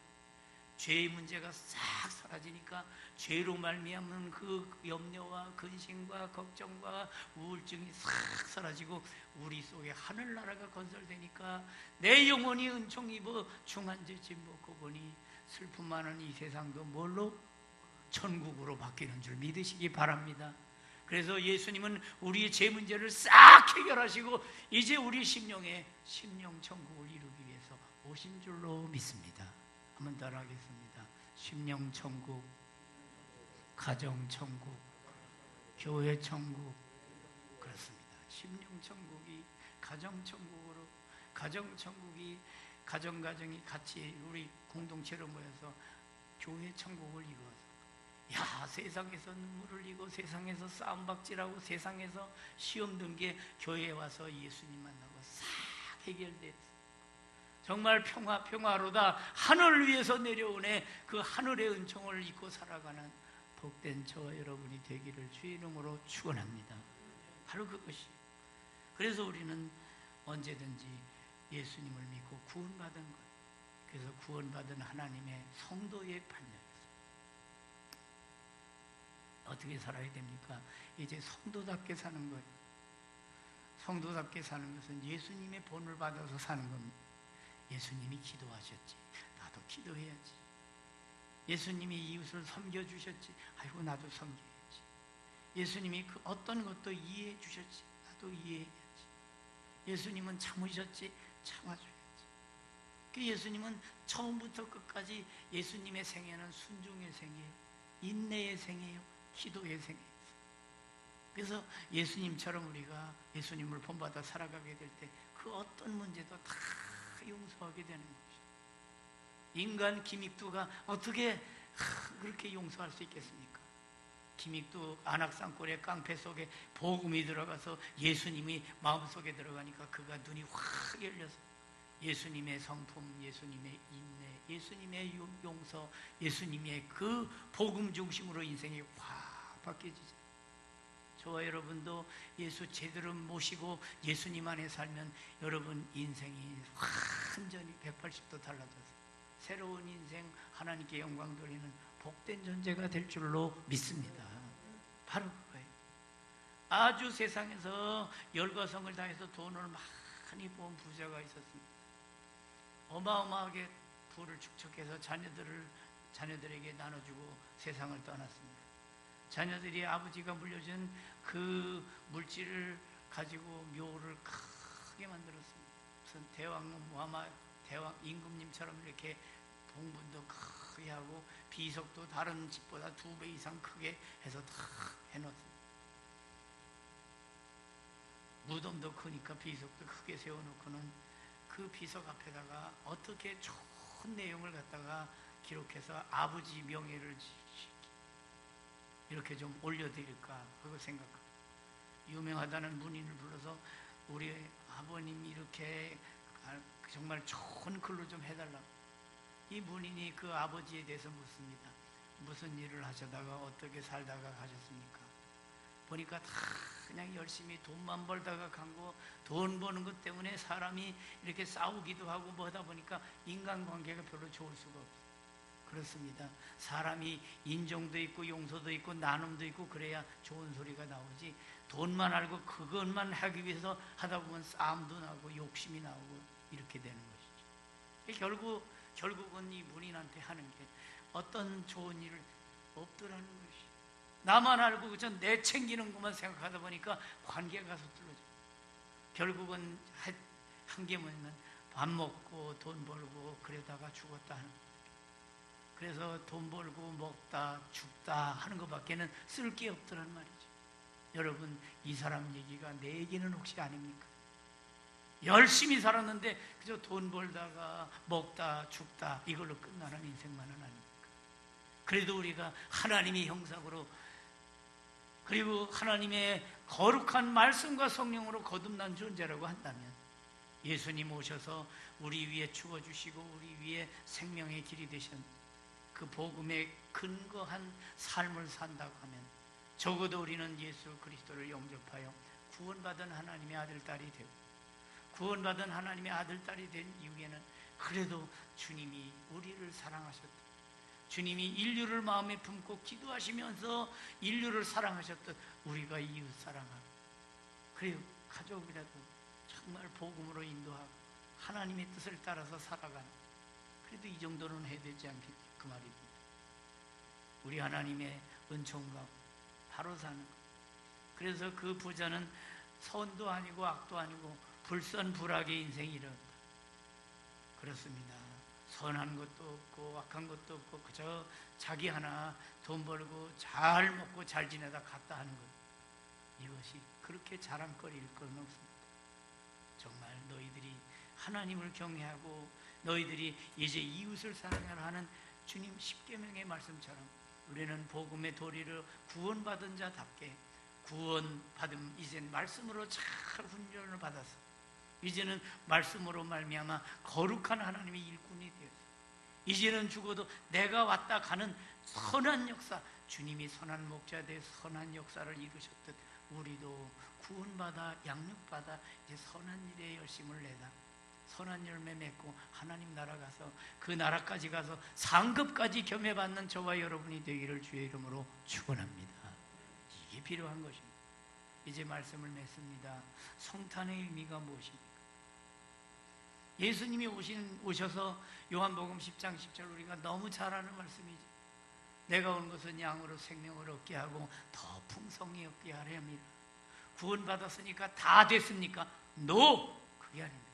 죄의 문제가 싹 사라지니까 죄로 말미암은 그 염려와 근심과 걱정과 우울증이 싹 사라지고 우리 속에 하늘나라가 건설되니까 내 영혼이 은총 입어 중한죄짐 벗고 보니 슬픔 많은 이 세상도 뭘로? 천국으로 바뀌는 줄 믿으시기 바랍니다. 그래서 예수님은 우리의 죄 문제를 싹 해결하시고 이제 우리 심령에 심령 천국을 이루기 위해서 오신 줄로 믿습니다. 한번 따라하겠습니다. 심령 천국, 가정 천국, 교회 천국. 그렇습니다. 심령 천국이 가정 천국으로, 가정 천국이 가정이 같이 우리 공동체로 모여서 교회 천국을 이루어서, 야, 세상에서 눈물 흘리고 세상에서 싸움박질하고 세상에서 시험 든 게 교회에 와서 예수님 만나고 싹 해결됐어. 정말 평화로다. 하늘 위에서 내려오네. 그 하늘의 은총을 잊고 살아가는 복된 저와 여러분이 되기를 주의 이름으로 축원합니다. 바로 그것이. 그래서 우리는 언제든지 예수님을 믿고 구원받은 것, 그래서 구원받은 하나님의 성도의 판명이었어요. 어떻게 살아야 됩니까? 이제 성도답게 사는 거예요. 성도답게 사는 것은 예수님의 본을 받아서 사는 겁니다. 예수님이 기도하셨지, 나도 기도해야지. 예수님이 이웃을 섬겨주셨지, 아이고 나도 섬겨야지. 예수님이 그 어떤 것도 이해해 주셨지, 나도 이해해야지. 예수님은 참으셨지, 참아줘야지. 그 예수님은 처음부터 끝까지 예수님의 생애는 순종의 생애예요, 인내의 생애예요, 기도의 생애예요. 그래서 예수님처럼 우리가 예수님을 본받아 살아가게 될 때 그 어떤 문제도 다 용서하게 되는 것이죠. 인간 김익두가 어떻게 그렇게 용서할 수 있겠습니까? 김익두 안악산골의 깡패 속에 복음이 들어가서 예수님이 마음속에 들어가니까 그가 눈이 확 열려서 예수님의 성품, 예수님의 인내, 예수님의 용서, 예수님의 그 복음 중심으로 인생이 확 바뀌어지죠. 저와 여러분도 예수 제대로 모시고 예수님 안에 살면 여러분 인생이 완전히 180도 달라져서 새로운 인생, 하나님께 영광 돌리는 복된 존재가 될 줄로 믿습니다. 바로 그거예요. 아주 세상에서 열과성을 다해서 돈을 많이 번 부자가 있었습니다. 어마어마하게 부를 축적해서 자녀들에게 나눠주고 세상을 떠났습니다. 자녀들이 아버지가 물려준 그 물질을 가지고 묘를 크게 만들었습니다. 무슨 대왕 임금님처럼 이렇게 봉분도 크게 하고 비석도 다른 집보다 2배 이상 크게 해서 다 해놓습니다. 무덤도 크니까 비석도 크게 세워놓고는 그 비석 앞에다가 어떻게 좋은 내용을 갖다가 기록해서 아버지 명예를 이렇게 좀 올려드릴까 그거 생각합니다. 유명하다는 문인을 불러서 우리 아버님이 이렇게 정말 좋은 글로 좀 해달라고. 이 문인이 그 아버지에 대해서 묻습니다. 무슨 일을 하시다가 어떻게 살다가 가셨습니까? 보니까 다 그냥 열심히 돈만 벌다가 간 거, 돈 버는 것 때문에 사람이 이렇게 싸우기도 하고 뭐하다 보니까 인간관계가 별로 좋을 수가 없어요. 그렇습니다. 사람이 인정도 있고 용서도 있고 나눔도 있고 그래야 좋은 소리가 나오지, 돈만 알고 그것만 하기 위해서 하다 보면 싸움도 나고 욕심이 나오고 이렇게 되는 것이죠. 결국은 이 문인한테 하는 게 어떤 좋은 일을 없더라는 것이. 나만 알고 그저 내 챙기는 것만 생각하다 보니까 관계가 서툴러져. 결국은 한 게 뭐냐면 밥 먹고 돈 벌고 그러다가 죽었다 하는 거예요. 그래서 돈 벌고 먹다 죽다 하는 것밖에는 쓸 게 없더란 말이죠. 여러분, 이 사람 얘기가 내 얘기는 혹시 아닙니까? 열심히 살았는데 그저 돈 벌다가 먹다 죽다 이걸로 끝나는 인생만은 아닙니까? 그래도 우리가 하나님의 형상으로 그리고 하나님의 거룩한 말씀과 성령으로 거듭난 존재라고 한다면 예수님 오셔서 우리 위에 죽어주시고 우리 위에 생명의 길이 되신 그 복음에 근거한 삶을 산다고 하면 적어도 우리는 예수 그리스도를 영접하여 구원받은 하나님의 아들, 딸이 되고 구원받은 하나님의 아들, 딸이 된 이후에는 그래도 주님이 우리를 사랑하셨다, 주님이 인류를 마음에 품고 기도하시면서 인류를 사랑하셨듯 우리가 이웃 사랑하고, 그래요, 가족이라도 정말 복음으로 인도하고 하나님의 뜻을 따라서 살아가는, 그래도 이 정도는 해야 되지 않겠냐 그 말입니다. 우리 하나님의 은총과 바로 사는 것. 그래서 그 부자는 선도 아니고 악도 아니고 불선불악의 인생이 이르렀다. 그렇습니다. 선한 것도 없고 악한 것도 없고 그저 자기 하나 돈 벌고 잘 먹고 잘 지내다 갔다 하는 것, 이것이 그렇게 자랑거리일 건 없습니다. 정말 너희들이 하나님을 경외하고 너희들이 이제 이웃을 사랑하라 하는 주님 십계명의 말씀처럼 우리는 복음의 도리를 구원받은 자답게 구원받음, 이젠 말씀으로 잘 훈련을 받아서 이제는 말씀으로 말미암아 거룩한 하나님의 일꾼이 되었어. 이제는 죽어도 내가 왔다 가는 선한 역사, 주님이 선한 목자 되어 선한 역사를 이루셨듯 우리도 구원받아 양육받아 이제 선한 일에 열심을 내다 선한 열매 맺고 하나님 나라 가서 그 나라까지 가서 상급까지 겸해받는 저와 여러분이 되기를 주의 이름으로 축원합니다. 이게 필요한 것입니다. 이제 말씀을 맺습니다. 성탄의 의미가 무엇입니까? 예수님이 오셔서 요한복음 10장 10절 우리가 너무 잘 아는 말씀이죠. 내가 온 것은 양으로 생명을 얻게 하고 더 풍성히 얻게 하려 합니다. 구원받았으니까 다 됐습니까? No! 그게 아닙니다.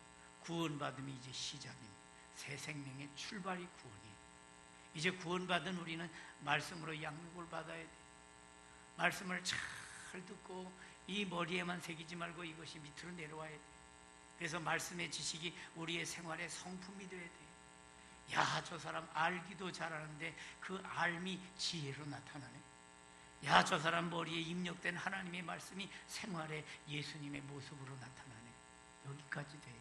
구원받음이 이제 시작입니다. 새 생명의 출발이 구원이에요. 이제 구원받은 우리는 말씀으로 양육을 받아야 돼요. 말씀을 잘 듣고 이 머리에만 새기지 말고 이것이 밑으로 내려와야 돼요. 그래서 말씀의 지식이 우리의 생활의 성품이 되어야 돼요. 야, 저 사람 알기도 잘하는데 그 알미 지혜로 나타나네. 야, 저 사람 머리에 입력된 하나님의 말씀이 생활에 예수님의 모습으로 나타나네. 여기까지 돼요.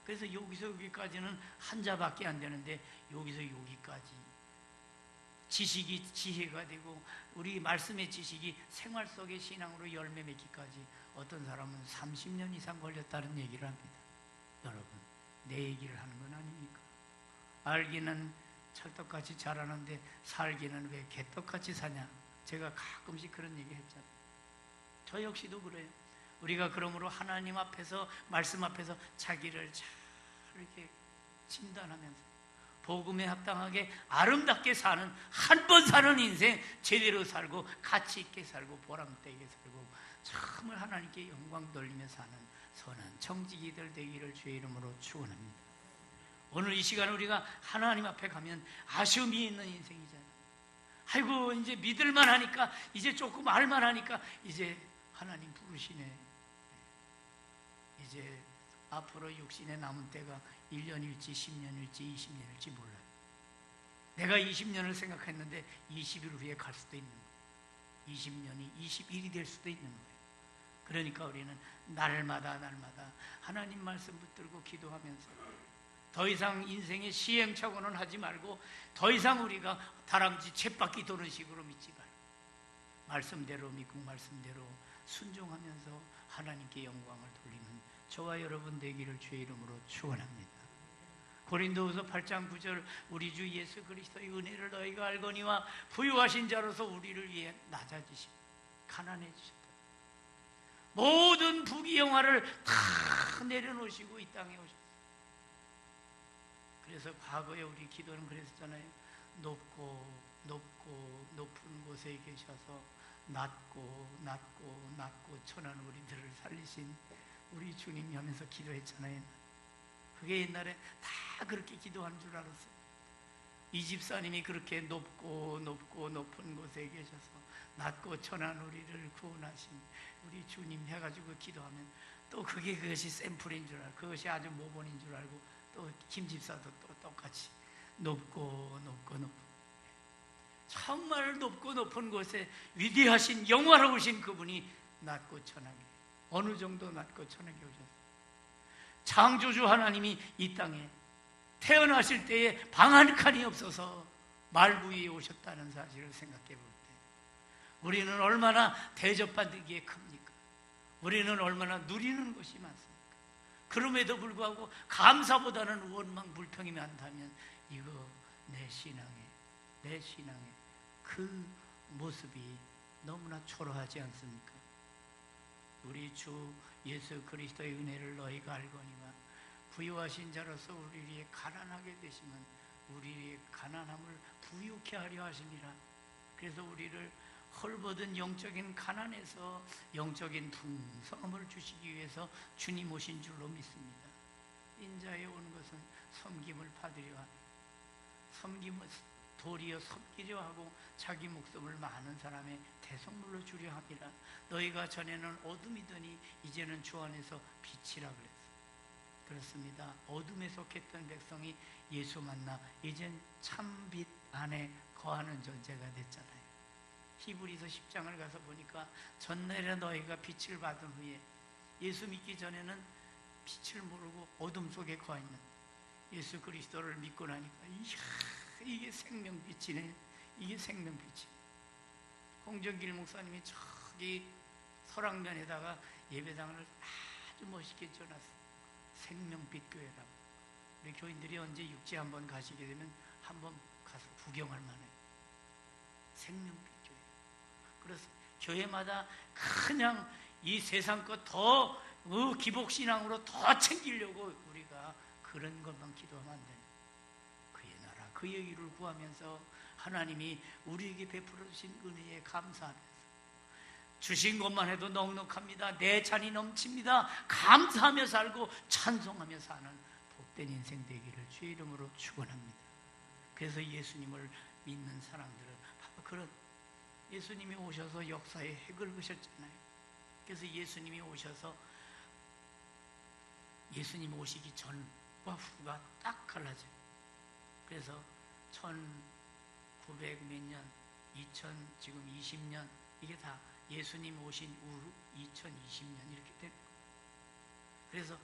그래서 여기서 여기까지는 한자밖에 안 되는데 여기서 여기까지 지식이 지혜가 되고 우리 말씀의 지식이 생활 속의 신앙으로 열매 맺기까지 어떤 사람은 30년 이상 걸렸다는 얘기를 합니다. 여러분, 내 얘기를 하는 건 아닙니까? 알기는 찰떡같이 잘하는데 살기는 왜 개떡같이 사냐? 제가 가끔씩 그런 얘기 했잖아요. 저 역시도 그래요. 우리가 그러므로 하나님 앞에서 말씀 앞에서 자기를 잘 이렇게 진단하면서 복음에 합당하게 아름답게 사는 한 번 사는 인생 제대로 살고 가치 있게 살고 보람되게 살고 정말 하나님께 영광 돌리며 사는 선한 청지기들 되기를 주의 이름으로 축원합니다. 오늘 이 시간 우리가 하나님 앞에 가면 아쉬움이 있는 인생이잖아요. 아이고 이제 믿을만 하니까 이제 조금 알만 하니까 이제 하나님 부르시네. 이제 앞으로 육신에 남은 때가 1년일지 10년일지 20년일지 몰라요. 내가 20년을 생각했는데 20일 후에 갈 수도 있는 거예요. 20년이 21이 될 수도 있는 거예요. 그러니까 우리는 날마다 하나님 말씀 붙들고 기도하면서 더 이상 인생의 시행착오는 하지 말고 더 이상 우리가 다람쥐 쳇바퀴 도는 식으로 믿지 말고 말씀대로 믿고 말씀대로 순종하면서 하나님께 영광을 돌리는 저와 여러분 되기를 주의 이름으로 축원합니다. 고린도후서 8장 9절 우리 주 예수 그리스도의 은혜를 너희가 알거니와 부유하신 자로서 우리를 위해 낮아지시고 가난해지셨다. 모든 부귀영화를 다 내려놓으시고 이 땅에 오셨어요. 그래서 과거에 우리 기도는 그랬잖아요. 높은 곳에 계셔서 낮고 천한 우리들을 살리신 우리 주님이 하면서 기도했잖아요. 그게 옛날에 다 그렇게 기도한 줄 알았어요. 이 집사님이 그렇게 높은 곳에 계셔서 낮고 천한 우리를 구원하신 우리 주님 해가지고 기도하면 또 그것이 샘플인 줄 알고 그것이 아주 모본인 줄 알고 또 김 집사도 또 똑같이 높고 정말 높은 곳에 위대하신 영화로우신 그분이 낮고 천하게 어느 정도 낮고 천하게 오셨어요. 창조주 하나님이 이 땅에 태어나실 때에 방 한 칸이 없어서 말구 위에 오셨다는 사실을 생각해 볼 때 우리는 얼마나 대접받기에 큽니까? 우리는 얼마나 누리는 것이 많습니까? 그럼에도 불구하고 감사보다는 원망 불평이 많다면 이거 내 신앙에 내 신앙의 그 모습이 너무나 초라하지 않습니까? 우리 주 예수 그리스도의 은혜를 너희가 알거니와 부유하신 자로서 우리 위에 가난하게 되시면 우리 위에 가난함을 부유케 하려 하심이라. 그래서 우리를 헐벗은 영적인 가난에서 영적인 풍성함을 주시기 위해서 주님 오신 줄로 믿습니다. 인자에 오는 것은 섬김을 받으려 하니 섬김을 도리어 섬기려 하고 자기 목숨을 많은 사람의 대속물로 주려 함이라. 너희가 전에는 어둠이더니 이제는 주 안에서 빛이라 그랬어. 그렇습니다. 어둠에 속했던 백성이 예수 만나 이젠 참빛 안에 거하는 존재가 됐잖아요. 히브리서 10장을 가서 보니까 전날에 너희가 빛을 받은 후에 예수 믿기 전에는 빛을 모르고 어둠 속에 거하있는 예수 그리스도를 믿고 나니까 이게 생명빛이네. 이게 생명빛이. 홍정길 목사님이 저기 설악면에다가 예배당을 아주 멋있게 지어놨어요. 생명빛 교회라고. 우리 교인들이 언제 육지 한번 가시게 되면 한번 가서 구경할 만해요. 생명빛 교회. 그래서 교회마다 그냥 이 세상 것 더 기복신앙으로 더 챙기려고 우리가 그런 것만 기도하면 안 돼요. 그의 나라, 그의 일을 구하면서 하나님이 우리에게 베풀어 주신 은혜에 감사하면서 주신 것만 해도 넉넉합니다. 내 잔이 넘칩니다. 감사하며 살고 찬송하며 사는 복된 인생 되기를 주의 이름으로 축원합니다. 그래서 예수님을 믿는 사람들은 바로 그런 예수님이 오셔서 역사에 핵을 그셨잖아요. 그래서 예수님이 오셔서 예수님 오시기 전과 후가 딱 갈라져요. 그래서 1900 몇 년, 2000 지금 20년 이게 다 예수님 오신 후로 2020년 이렇게 됩니다. 그래서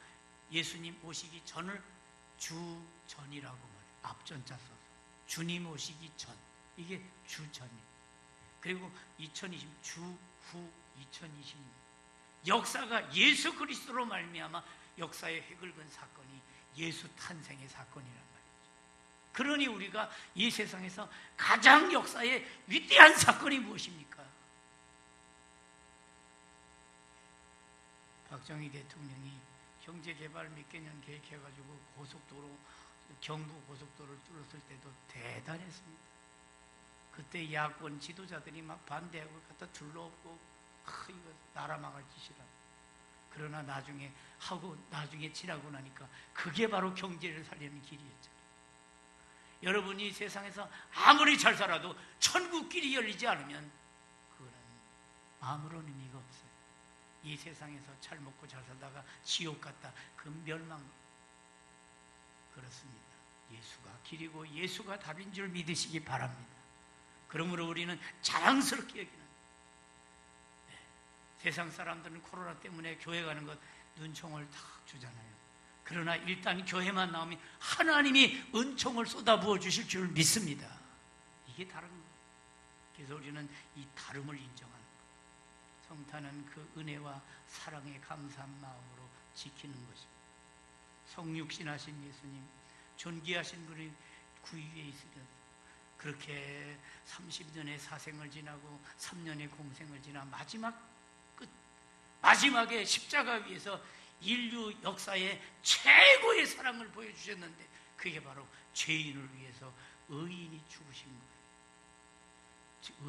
예수님 오시기 전을 주전이라고 말해요. 앞전자 써서 주님 오시기 전, 이게 주전이에요. 그리고 2020 주후 2020년 역사가 예수 그리스도로 말미암아 역사의 핵을 건 사건이 예수 탄생의 사건이란 말이죠. 그러니 우리가 이 세상에서 가장 역사의 위대한 사건이 무엇입니까? 박정희 대통령이 경제개발 몇 개년 계획해가지고 고속도로, 경부 고속도로를 뚫었을 때도 대단했습니다. 그때 야권 지도자들이 막 반대하고 갖다 둘러엎고 이거 나라 망할 짓이라. 그러나 나중에 지나고 나니까 그게 바로 경제를 살리는 길이었죠. 여러분이 세상에서 아무리 잘 살아도 천국길이 열리지 않으면 그거는 아무런 의미가 없어요. 이 세상에서 잘 먹고 잘 살다가 지옥 갔다 그 멸망. 그렇습니다. 예수가 길이고 예수가 답인 줄 믿으시기 바랍니다. 그러므로 우리는 자랑스럽게 여기는, 세상 사람들은 코로나 때문에 교회 가는 것 은총을 다 주잖아요. 그러나 일단 교회만 나오면 하나님이 은총을 쏟아부어 주실 줄 믿습니다. 이게 다른 거예요. 그래서 우리는 이 다름을 인정하는 거예요. 성탄은 그 은혜와 사랑에 감사한 마음으로 지키는 것입니다. 성육신하신 예수님, 존귀하신 분이 구유에 있으면서 그렇게 30년의 사생을 지나고 3년의 공생을 지나 마지막에 십자가 위에서 인류 역사의 최고의 사랑을 보여주셨는데 그게 바로 죄인을 위해서 의인이 죽으신 거예요.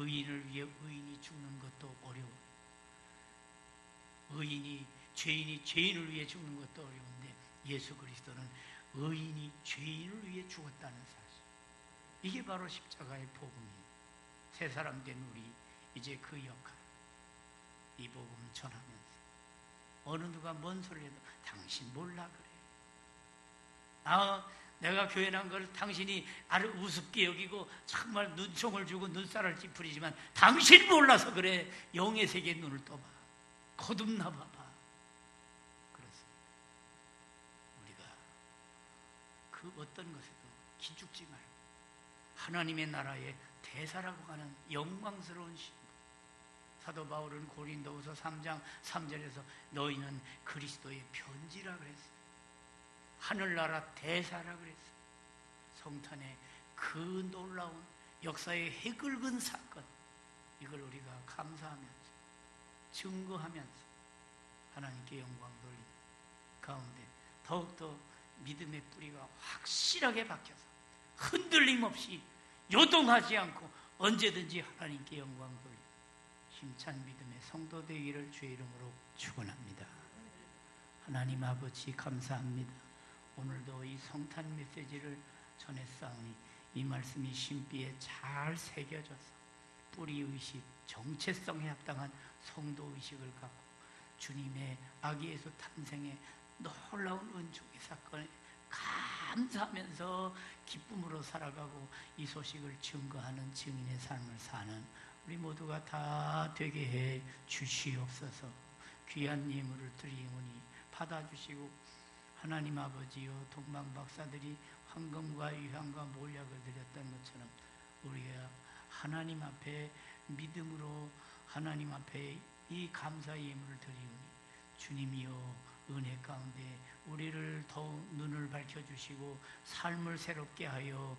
의인을 위해 의인이 죽는 것도 어려워요. 죄인이 죄인을 위해 죽는 것도 어려운데 예수 그리스도는 의인이 죄인을 위해 죽었다는 사실. 이게 바로 십자가의 복음이에요. 새 사람 된 우리 이제 그 역할, 이 복음 전하면서 어느 누가 뭔 소리를 해도 당신 몰라 그래. 내가 교회 난 걸 당신이 아주 우습게 여기고 정말 눈총을 주고 눈살을 찌푸리지만 당신 몰라서 그래. 영의 세계에 눈을 떠봐. 거듭나 봐봐. 그렇습니다. 우리가 그 어떤 것에도 기죽지 말고 하나님의 나라의 대사라고 하는 영광스러운 신분. 사도 바울은 고린도후서 3장 3절에서 너희는 그리스도의 편지라 그랬어요. 하늘나라 대사라 그랬어요. 성탄의 그 놀라운 역사의 해긁은 사건, 이걸 우리가 감사하면서 증거하면서 하나님께 영광 돌리는 가운데 더욱더 믿음의 뿌리가 확실하게 박혀서 흔들림 없이 요동하지 않고 언제든지 하나님께 영광 돌리는 힘찬 믿음의 성도 되기를 주의 이름으로 축원합니다. 하나님 아버지 감사합니다. 오늘도 이 성탄 메시지를 전했사오니 이 말씀이 심비에 잘 새겨져서 뿌리의식, 정체성에 합당한 성도의식을 갖고 주님의 아기 예수 탄생의 놀라운 은총의 사건에 감사하면서 기쁨으로 살아가고 이 소식을 증거하는 증인의 삶을 사는 우리 모두가 다 되게 해 주시옵소서. 귀한 예물을 드리오니 받아주시고 하나님 아버지요, 동방 박사들이 황금과 유향과 몰약을 드렸던 것처럼 우리가 하나님 앞에 믿음으로 하나님 앞에 이 감사의 예물을 드리오니 주님이여 은혜 가운데 우리를 더욱 눈을 밝혀주시고 삶을 새롭게 하여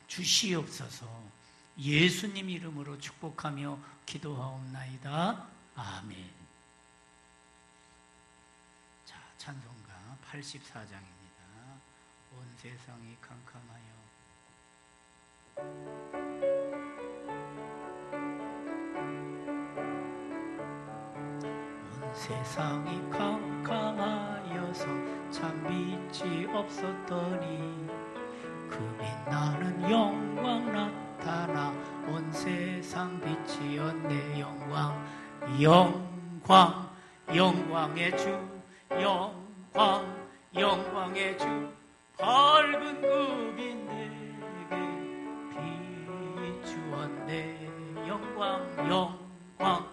주시옵소서. 예수님 이름으로 축복하며 기도하옵나이다. 아멘. 자, 찬송가 84장입니다. 온 세상이 캄캄하여 온 세상이 캄캄하여서 참 빛이 없었더니 그 빛나는 영광 나타나 온 세상 빛이었네. 영광 영광 영광의 주 영광 영광의 주 밝은 그 빛 내게 비추었네. 영광 영광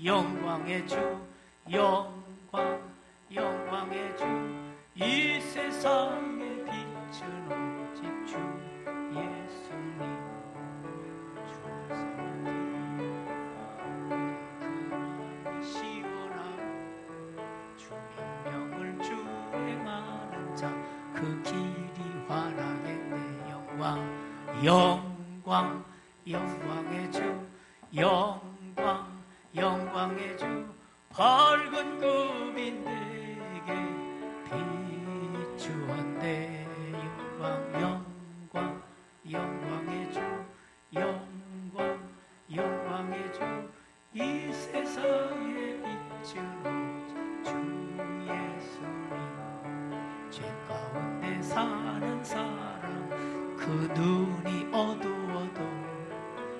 영광의 주 영광 영광의 주 이 세상의 빛은 오직 주 예수님. 주의 시원하고 주 명령을 주행하는 자 그 길이 환하겠네. 영광 영광 영광의 주 영광 영광의 주 밝은 그 빛 내게 비추었네. 영광 영광 영광의 주 영광 영광의 주 이 세상의 빛은 오직 주 예수님. 죄 가운데 사는 사람 그 눈이 어두워도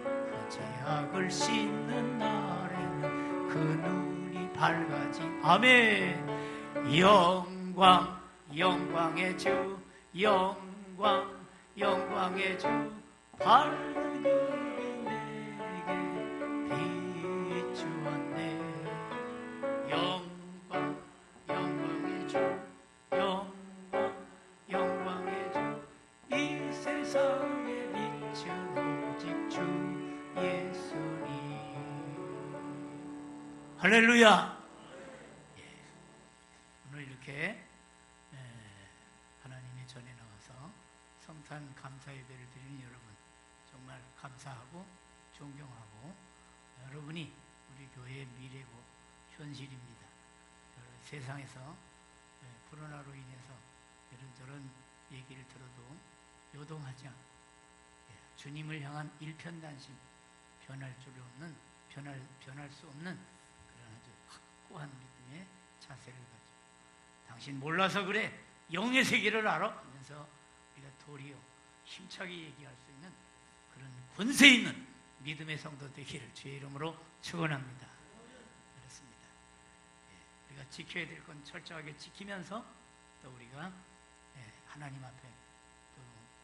그 죄악을 씻는 날에는 그 눈이 밝아지. 아멘. 영광 영광의 주 영광 영광의 주 밝은 그 빛 내게 비추었네. 영광 영광의 주 영광 영광의 주 이 세상의 빛은 오직 주 예수님. 할렐루야. 오늘 이렇게 하나님의 전에 나와서 성탄 감사 예배를 드리는 여러분 정말 감사하고 존경하고, 여러분이 우리 교회의 미래고 현실입니다. 세상에서 코로나로 인해서 이런저런 얘기를 들어도 요동하지 않고 주님을 향한 일편단심, 변할 수 없는 그런 아주 확고한 믿음의 자세를 가지고, 당신 몰라서 그래, 영의 세계를 알아? 하면서 우리가 도리어 힘차게 얘기할 수 있는 그런 권세 있는 믿음의 성도 되기를 주의 이름으로 축원합니다. 그렇습니다. 우리가 지켜야 될 건 철저하게 지키면서 또 우리가 하나님 앞에 또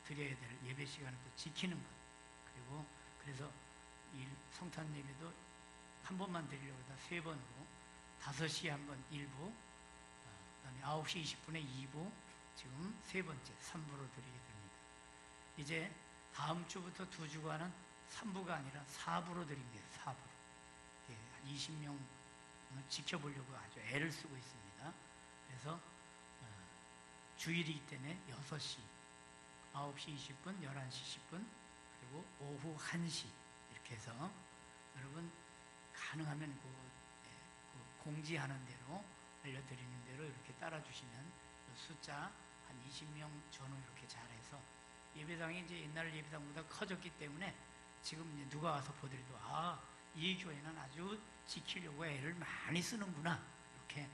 드려야 될 예배 시간을 또 지키는 것. 그리고 그래서 이 성탄 예배도 한 번만 드리려고 하다 3번으로 5시에 한 번 1부, 그다음에 9시 20분에 2부, 지금 3번째 3부로 드리게 됩니다. 이제 다음 주부터 2주간은 3부가 아니라 4부로 드립니다. 4부로. 한 20명 지켜보려고 아주 애를 쓰고 있습니다. 그래서 주일이기 때문에 6시, 9시 20분, 11시 10분, 그리고 그리고 오후 1시 이렇게 해서 여러분 가능하면 그 공지하는 대로 알려드리는 대로 이렇게 따라주시면 숫자 한 20명 전후 이렇게 잘해서 예배당이 이제 옛날 예배당보다 커졌기 때문에 지금 이제 누가 와서 보더라도 이 교회는 아주 지키려고 애를 많이 쓰는구나 이렇게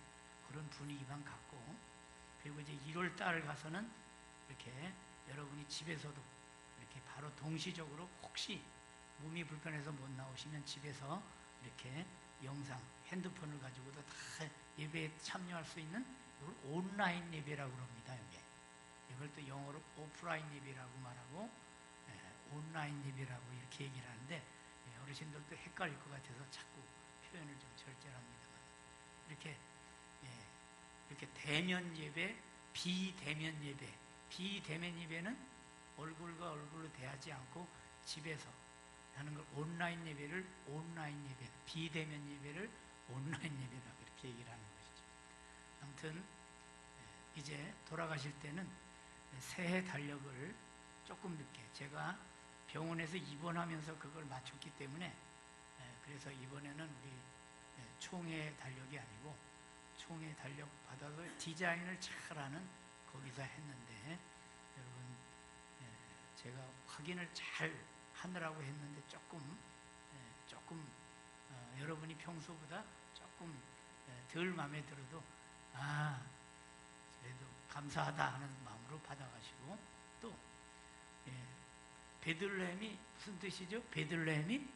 그런 분위기만 갖고 그리고 이제 1월 달 가서는 이렇게 여러분이 집에서도 이렇게 바로 동시적으로 혹시 몸이 불편해서 못 나오시면 집에서 이렇게 영상 핸드폰을 가지고도 다 예배에 참여할 수 있는 이걸 온라인 예배라고 합니다. 이걸 또 영어로 오프라인 예배라고 말하고 온라인 예배라고 이렇게 얘기를 하는데 어르신들도 헷갈릴 것 같아서 자꾸 표현을 좀 절제합니다만 이렇게 대면 예배, 비대면 예배, 비대면 예배는 얼굴과 얼굴로 대하지 않고 집에서 하는 걸 온라인 예배를 온라인 예배, 비대면 예배를 온라인 예배라고 이렇게 얘기를 하는 것이죠. 아무튼 이제 돌아가실 때는 새해 달력을 조금 늦게 제가 병원에서 입원하면서 그걸 맞췄기 때문에 그래서 이번에는 우리 총회 달력이 아니고 총회 달력 받아서 디자인을 잘하는 거기서 했는데 여러분 제가 확인을 잘 하느라고 했는데 조금 여러분이 평소보다 조금 덜 마음에 들어도 그래도 감사하다 하는 마음으로 받아가시고 또 베들레헴이 무슨 뜻이죠? 베들레헴이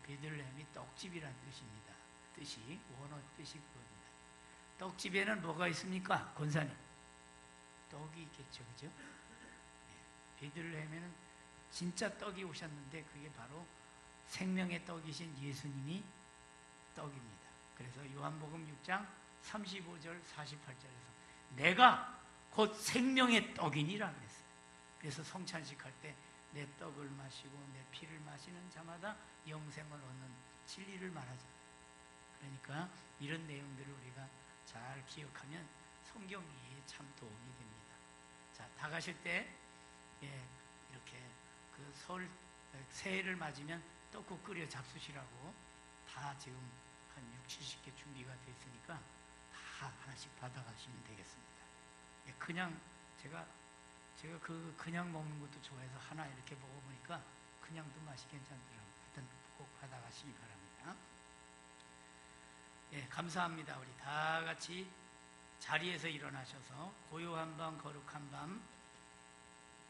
베들레헴이 떡집이라는 뜻입니다. 뜻이 원어 뜻이 그겁니다. 떡집에는 뭐가 있습니까? 권사님 떡이 있겠죠, 그죠? 베들레헴에는 진짜 떡이 오셨는데 그게 바로 생명의 떡이신 예수님이 떡입니다. 그래서 요한복음 6장 35절 48절에서 내가 곧 생명의 떡이니라 그랬어요. 그래서 성찬식 할 때 내 떡을 마시고 내 피를 마시는 자마다 영생을 얻는 진리를 말하잖아요. 그러니까 이런 내용들을 우리가 잘 기억하면 성경이 참 도움이 됩니다. 자, 다 가실 때 이렇게 그 새해를 맞으면 떡국 끓여 잡수시라고 다 지금 한 60, 70개 준비가 되어 있으니까 다 하나씩 받아가시면 되겠습니다. 그냥 제가 그냥 먹는 것도 좋아해서 하나 이렇게 먹어보니까 그냥도 맛이 괜찮더라고요. 하여튼 꼭 받아가시기 바랍니다. 감사합니다. 우리 다 같이 자리에서 일어나셔서 고요한 밤 거룩한 밤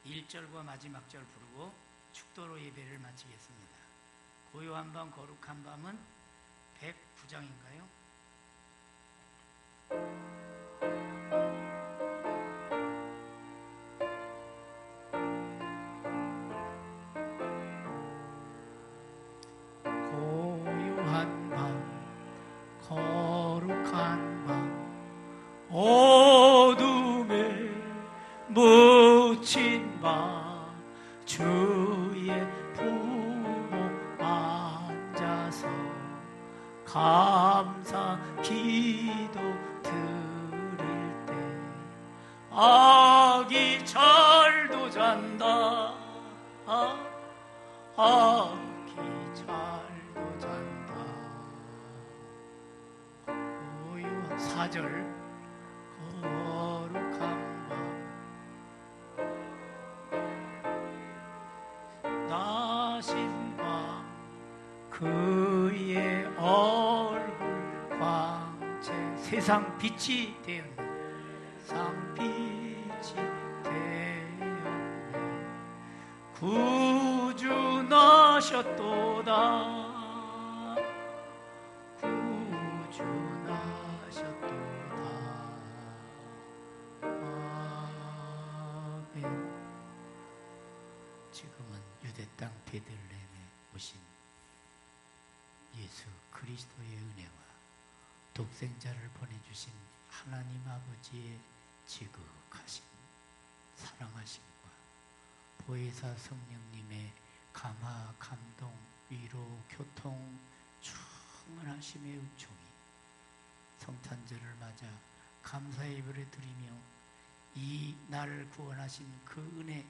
1절과 마지막 절 부르고 축도로 예배를 마치겠습니다. 고요한 밤 거룩한 밤은 109장인가요? 고요한 밤 거룩한 밤 어둠에 묻힌 밤 주의 부모 앉아서 감사 기도 드릴 때 아기 잘도 잔다 아기 잘도 잔다 고요한 4절 거룩한 밤 나신 밤 그의 얼굴 광채 세상 빛이 되었네 세상 빛이 되었네 구주 나셨도다 구주 나셨도다 아멘. 지금은 유대 땅 베들레헴에 오신 예수 그리스도의 은혜와 독생자를 보내주신 하나님 아버지의 지극하신 사랑하심과 보혜사 성령님의 감화, 감동, 위로, 교통, 충만하심의 은총이 성탄절을 맞아 감사의 예배를 드리며 이 나를 구원하신 그 은혜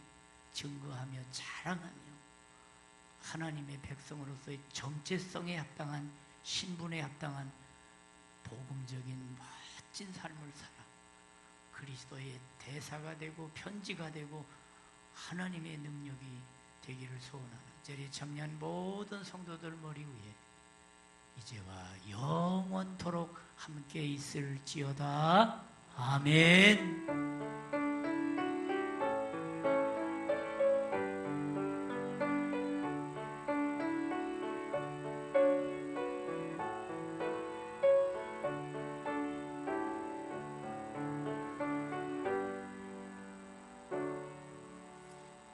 증거하며 자랑하며 하나님의 백성으로서의 정체성에 합당한, 신분에 합당한 복음적인 멋진 삶을 살아 그리스도의 대사가 되고 편지가 되고 하나님의 능력이 되기를 소원하는 저리 청년 모든 성도들 머리 위에 이제와 영원토록 함께 있을지어다. 아멘.